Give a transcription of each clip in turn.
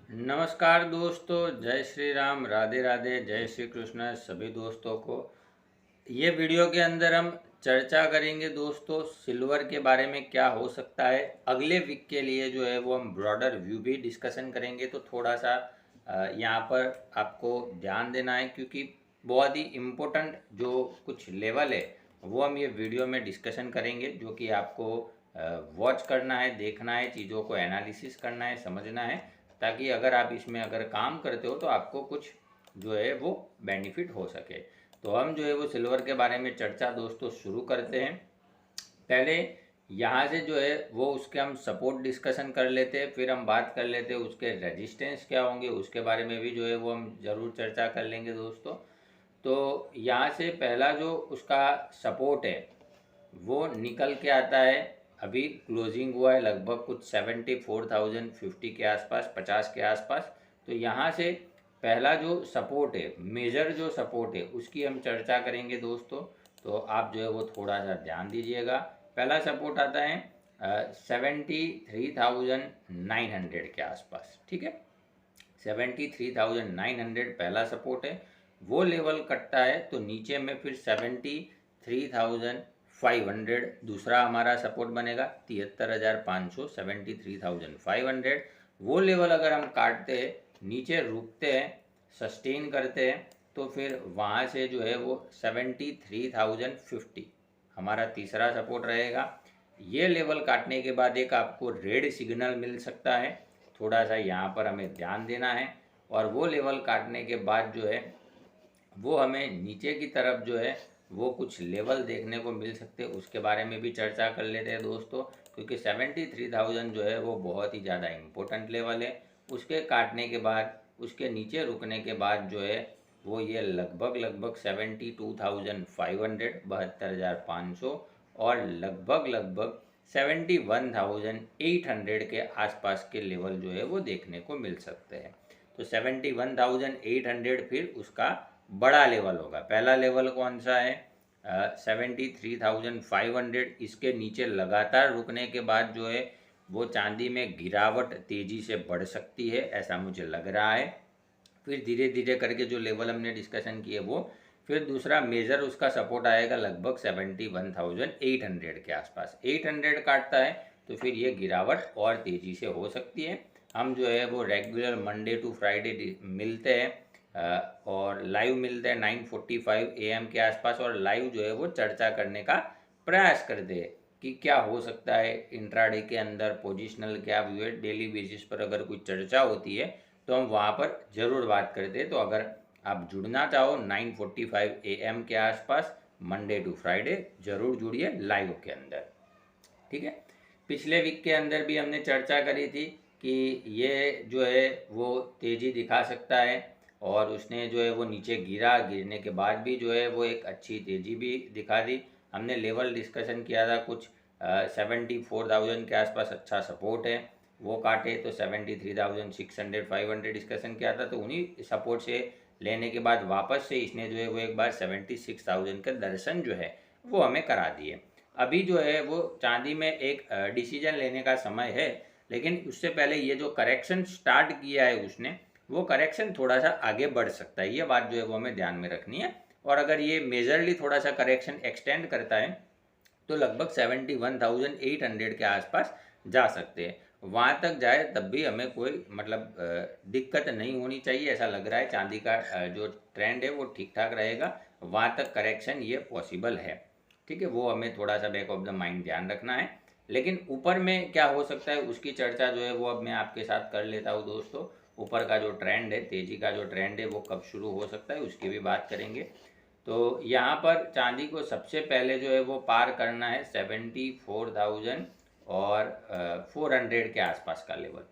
नमस्कार दोस्तों, जय श्री राम, राधे राधे, जय श्री कृष्ण सभी दोस्तों को। ये वीडियो के अंदर हम चर्चा करेंगे दोस्तों सिल्वर के बारे में क्या हो सकता है। अगले वीक के लिए जो है वो हम ब्रॉडर व्यू भी डिस्कशन करेंगे, तो थोड़ा सा यहाँ पर आपको ध्यान देना है क्योंकि बहुत ही इम्पोर्टेंट जो कुछ लेवल है वो हम ये वीडियो में डिस्कशन करेंगे, जो कि आपको वॉच करना है, देखना है, चीज़ों को एनालिसिस करना है, समझना है, ताकि अगर आप इसमें अगर काम करते हो तो आपको कुछ जो है वो बेनिफिट हो सके। तो हम जो है वो सिल्वर के बारे में चर्चा दोस्तों शुरू करते हैं। पहले यहाँ से जो है वो उसके हम सपोर्ट डिस्कशन कर लेते हैं, फिर हम बात कर लेते हैं उसके रेजिस्टेंस क्या होंगे, उसके बारे में भी जो है वो हम ज़रूर चर्चा कर लेंगे दोस्तों। तो यहाँ से पहला जो उसका सपोर्ट है वो निकल के आता है। अभी क्लोजिंग हुआ है लगभग कुछ 74,050 के आसपास, 50 के आसपास। तो यहाँ से पहला जो सपोर्ट है, मेजर जो सपोर्ट है, उसकी हम चर्चा करेंगे दोस्तों। तो आप जो है वो थोड़ा सा ध्यान दीजिएगा। पहला सपोर्ट आता है 73,900 के आसपास, ठीक है। 73,900 पहला सपोर्ट है। वो लेवल कटता है तो नीचे में फिर 73,500 दूसरा हमारा सपोर्ट बनेगा। 73,500, 73,500 वो लेवल अगर हम काटते हैं, नीचे रुकते हैं, सस्टेन करते हैं, तो फिर वहाँ से जो है वो 73,050 हमारा तीसरा सपोर्ट रहेगा। ये लेवल काटने के बाद एक आपको रेड सिग्नल मिल सकता है, थोड़ा सा यहाँ पर हमें ध्यान देना है। और वो लेवल काटने के बाद जो है वो हमें नीचे की तरफ जो है वो कुछ लेवल देखने को मिल सकते हैं, उसके बारे में भी चर्चा कर लेते हैं दोस्तों। क्योंकि 73,000 जो है वो बहुत ही ज़्यादा इम्पोर्टेंट लेवल है। उसके काटने के बाद, उसके नीचे रुकने के बाद जो है वो ये लगभग 72,500, 72,500 और लगभग 71,800 के आसपास के लेवल जो है वो देखने को मिल सकते हैं। तो 71,800 फिर उसका बड़ा लेवल होगा। पहला लेवल कौन सा है? 73,500। इसके नीचे लगातार रुकने के बाद जो है वो चांदी में गिरावट तेज़ी से बढ़ सकती है, ऐसा मुझे लग रहा है। फिर धीरे धीरे करके जो लेवल हमने डिस्कशन किए वो, फिर दूसरा मेजर उसका सपोर्ट आएगा लगभग 71,800 के आसपास। 800 काटता है तो फिर ये गिरावट और तेज़ी से हो सकती है। हम जो है वो रेगुलर मंडे टू फ्राइडे मिलते हैं और लाइव मिलते हैं 9:45 AM के आसपास, और लाइव जो है वो चर्चा करने का प्रयास करते हैं कि क्या हो सकता है इंट्राडे के अंदर, पोजिशनल क्या व्यू है। डेली बेसिस पर अगर कोई चर्चा होती है तो हम वहाँ पर ज़रूर बात करते हैं। तो अगर आप जुड़ना चाहो 9:45 AM के आसपास मंडे टू फ्राइडे ज़रूर जुड़िए लाइव के अंदर, ठीक है। पिछले वीक के अंदर भी हमने चर्चा करी थी कि ये जो है वो तेज़ी दिखा सकता है, और उसने जो है वो नीचे गिरने के बाद भी जो है वो एक अच्छी तेज़ी भी दिखा दी। हमने लेवल डिस्कशन किया था कुछ 74,000 के आसपास अच्छा सपोर्ट है, वो काटे तो 73,600 500 डिस्कशन किया था। तो उन्हीं सपोर्ट से लेने के बाद वापस से इसने जो है वो एक बार 76,000 का दर्शन जो है वो हमें करा दिए। अभी जो है वो चांदी में एक डिसीजन लेने का समय है, लेकिन उससे पहले ये जो करेक्शन स्टार्ट किया है उसने, वो करेक्शन थोड़ा सा आगे बढ़ सकता है। ये बात जो है वो हमें ध्यान में रखनी है। और अगर ये मेजरली थोड़ा सा करेक्शन एक्सटेंड करता है तो लगभग 71,800 के आसपास जा सकते हैं। वहाँ तक जाए तब भी हमें कोई मतलब दिक्कत नहीं होनी चाहिए, ऐसा लग रहा है। चांदी का जो ट्रेंड है वो ठीक ठाक रहेगा, वहाँ तक करेक्शन ये पॉसिबल है, ठीक है। वो हमें थोड़ा सा बैक ऑफ द माइंड ध्यान रखना है। लेकिन ऊपर में क्या हो सकता है उसकी चर्चा जो है वो अब मैं आपके साथ कर लेता हूँ दोस्तों। ऊपर का जो ट्रेंड है, तेज़ी का जो ट्रेंड है, वो कब शुरू हो सकता है उसकी भी बात करेंगे। तो यहाँ पर चांदी को सबसे पहले जो है वो पार करना है 74,000 और 400 के आसपास का लेवल,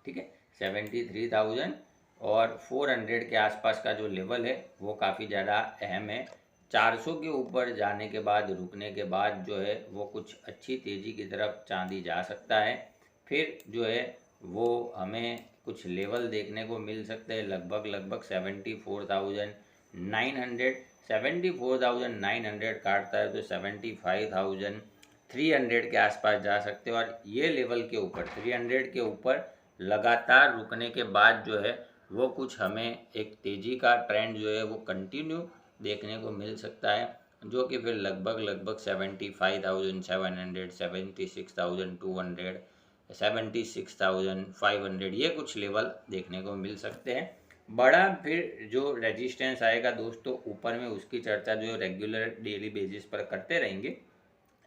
ठीक है। 73,000 और 400 के आसपास का जो लेवल है वो काफ़ी ज़्यादा अहम है। 400 के ऊपर जाने के बाद, रुकने के बाद जो है वो कुछ अच्छी तेज़ी की तरफ चांदी जा सकता है। फिर जो है वो हमें कुछ लेवल देखने को मिल सकते हैं लगभग 74,900। 74,900 काटता है तो 75,300 के आसपास जा सकते हैं। और ये लेवल के ऊपर, 300 के ऊपर लगातार रुकने के बाद जो है वो कुछ हमें एक तेज़ी का ट्रेंड जो है वो कंटिन्यू देखने को मिल सकता है, जो कि फिर लगभग 75,700, 76,200, 76,500 ये कुछ लेवल देखने को मिल सकते हैं। बड़ा फिर जो रेजिस्टेंस आएगा दोस्तों ऊपर में, उसकी चर्चा जो है रेगुलर डेली बेसिस पर करते रहेंगे।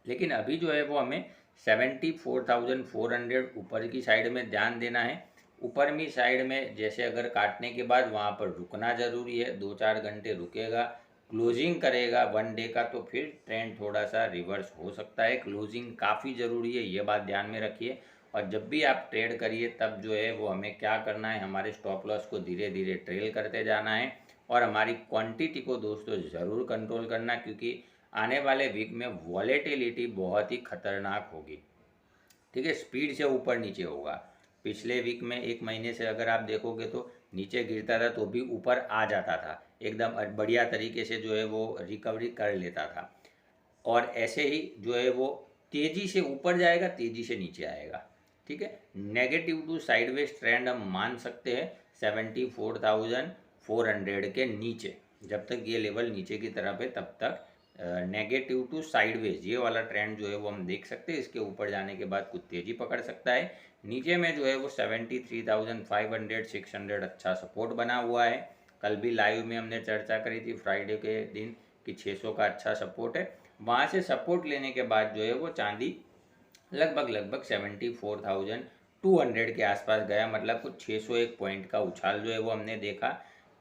लेकिन अभी जो है वो हमें 74,400 ऊपर की साइड में ध्यान देना है। ऊपर में साइड में जैसे अगर काटने के बाद वहाँ पर रुकना ज़रूरी है, 2-4 घंटे रुकेगा, क्लोजिंग करेगा वन डे का, तो फिर ट्रेंड थोड़ा सा रिवर्स हो सकता है। क्लोजिंग काफ़ी ज़रूरी है, ये बात ध्यान में रखिए। और जब भी आप ट्रेड करिए तब जो है वो हमें क्या करना है, हमारे स्टॉप लॉस को धीरे धीरे ट्रेल करते जाना है और हमारी क्वांटिटी को दोस्तों ज़रूर कंट्रोल करना, क्योंकि आने वाले वीक में वॉलेटिलिटी बहुत ही खतरनाक होगी। ठीक है, स्पीड से ऊपर नीचे होगा। पिछले वीक में एक महीने से अगर आप देखोगे तो नीचे गिरता था तो भी ऊपर आ जाता था, एकदम बढ़िया तरीके से जो है वो रिकवरी कर लेता था। और ऐसे ही जो है वो तेज़ी से ऊपर जाएगा, तेज़ी से नीचे आएगा। ठीक है, नेगेटिव टू साइडवेज ट्रेंड हम मान सकते हैं 74,400 के नीचे। जब तक ये लेवल नीचे की तरफ है तब तक नेगेटिव टू साइडवेज ये वाला ट्रेंड जो है वो हम देख सकते हैं। इसके ऊपर जाने के बाद कुछ तेज़ी पकड़ सकता है। नीचे में जो है वो 73,500, 600 अच्छा सपोर्ट बना हुआ है। कल भी लाइव में हमने चर्चा करी थी फ्राइडे के दिन कि 600 का अच्छा सपोर्ट है। वहाँ से सपोर्ट लेने के बाद जो है वो चांदी लगभग 74,200 के आसपास गया, मतलब कुछ 601 पॉइंट का उछाल जो है वो हमने देखा।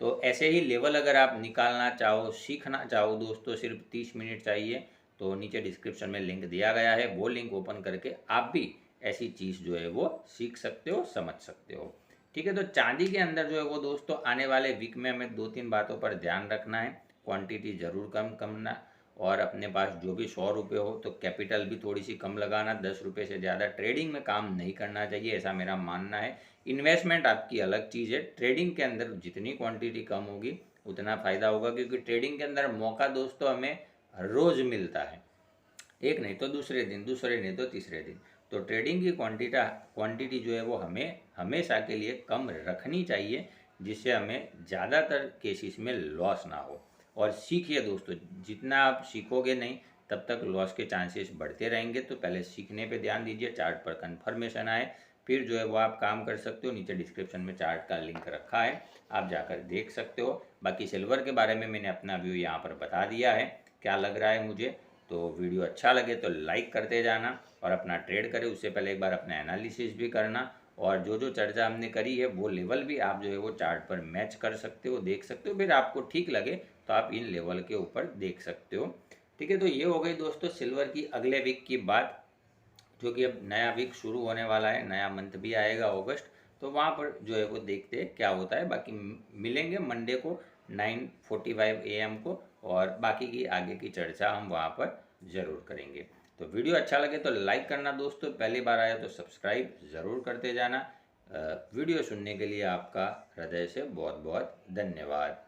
तो ऐसे ही लेवल अगर आप निकालना चाहो, सीखना चाहो दोस्तों, सिर्फ 30 मिनट चाहिए। तो नीचे डिस्क्रिप्शन में लिंक दिया गया है, वो लिंक ओपन करके आप भी ऐसी चीज़ जो है वो सीख सकते हो, समझ सकते हो। ठीक है, तो चांदी के अंदर जो है वो दोस्तों आने वाले वीक में हमें 2-3 बातों पर ध्यान रखना है। क्वांटिटी ज़रूर कम करना, और अपने पास जो भी 100 रुपये हो तो कैपिटल भी थोड़ी सी कम लगाना। 10 रुपये से ज़्यादा ट्रेडिंग में काम नहीं करना चाहिए, ऐसा मेरा मानना है। इन्वेस्टमेंट आपकी अलग चीज़ है, ट्रेडिंग के अंदर जितनी क्वांटिटी कम होगी उतना फ़ायदा होगा, क्योंकि ट्रेडिंग के अंदर मौका दोस्तों हमें रोज़ मिलता है, एक नहीं तो दूसरे दिन, दूसरे नहीं तो तीसरे दिन। तो ट्रेडिंग की क्वांटिटी जो है वो हमें हमेशा के लिए कम रखनी चाहिए, जिससे हमें ज़्यादातर केसेस में लॉस ना हो। और सीखिए दोस्तों, जितना आप सीखोगे नहीं तब तक लॉस के चांसेस बढ़ते रहेंगे। तो पहले सीखने पे ध्यान दीजिए, चार्ट पर कन्फर्मेशन आए फिर जो है वो आप काम कर सकते हो। नीचे डिस्क्रिप्शन में चार्ट का लिंक रखा है, आप जाकर देख सकते हो। बाकी सिल्वर के बारे में मैंने अपना व्यू यहाँ पर बता दिया है, क्या लग रहा है मुझे। तो वीडियो अच्छा लगे तो लाइक करते जाना, और अपना ट्रेड करें उससे पहले एक बार अपना एनालिसिस भी करना। और जो जो चर्चा हमने करी है वो लेवल भी आप जो है वो चार्ट पर मैच कर सकते हो, देख सकते हो। फिर आपको ठीक लगे तो आप इन लेवल के ऊपर देख सकते हो। ठीक है, तो ये हो गई दोस्तों सिल्वर की अगले वीक की बात, जो कि अब नया वीक शुरू होने वाला है, नया मंथ भी आएगा अगस्त। तो वहाँ पर जो है वो देखते हैं क्या होता है। बाकी मिलेंगे मंडे को 9:45 AM को, और बाकी की आगे की चर्चा हम वहाँ पर ज़रूर करेंगे। तो वीडियो अच्छा लगे तो लाइक करना दोस्तों, पहली बार आया तो सब्सक्राइब ज़रूर करते जाना। वीडियो सुनने के लिए आपका हृदय से बहुत बहुत धन्यवाद।